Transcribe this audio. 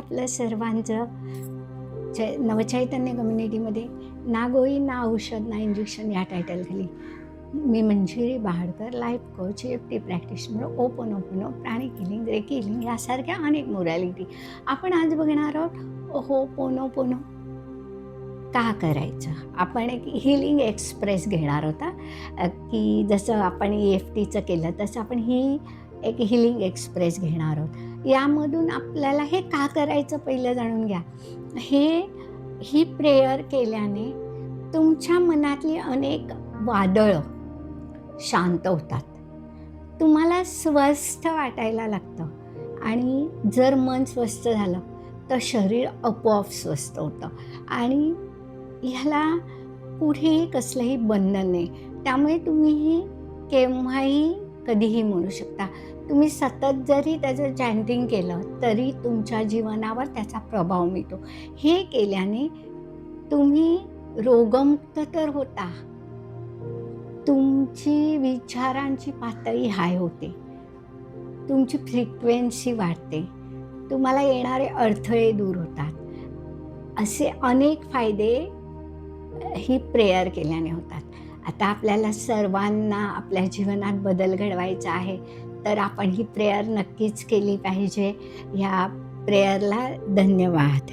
आपलं सर्वांचं नवचैतन्य कम्युनिटीमध्ये ना गोळी ना औषध ना इंजेक्शन या टायटलखाली मी Manjiri Bahadkar, life coach, EFT practitioner, ओपनओपनो, प्राणिक हिलिंग, रेकी हिलिंग यासारख्या अनेक मोडॅलिटी आपण आज बघणार आहोत. होपोनोपोनो का करायचं? आपण एक हिलिंग एक्सप्रेस घेणार होता की जसं आपण EFTचं केलं तसं आपण ही एक हिलिंग एक्सप्रेस घेणार आहोत. यामधून आपल्याला हे का करायचं पहिलं जाणून घ्या. ही प्रेयर केल्याने तुमच्या मनातली अनेक वादळं शांत होतात. तुम्हाला स्वस्थ वाटायला लागतं आणि जर मन स्वस्थ झालं तर शरीर आपोआप स्वस्थ होतं आणि ह्याला कुठेही कसलंही बंधन नाही. त्यामुळे तुम्ही केव्हाही कधीही म्हणू शकता. तुम्ही सतत जरी त्याचं चॅन्टिंग केलं तरी तुमच्या जीवनावर त्याचा प्रभाव मिळतो. हे केल्याने तुम्ही रोगमुक्त तर होता, तुमची विचारांची पातळी हाय होते, तुमची फ्रिक्वेन्सी वाढते, तुम्हाला येणारे अडथळे दूर होतात. असे अनेक फायदे ही प्रेयर केल्याने होतात. आता आपल्याला सर्वांना आपल्या जीवनात बदल घडवायचा आहे तर आपण ही प्रेयर नक्कीच केली पाहिजे. ह्या प्रेयरला धन्यवाद.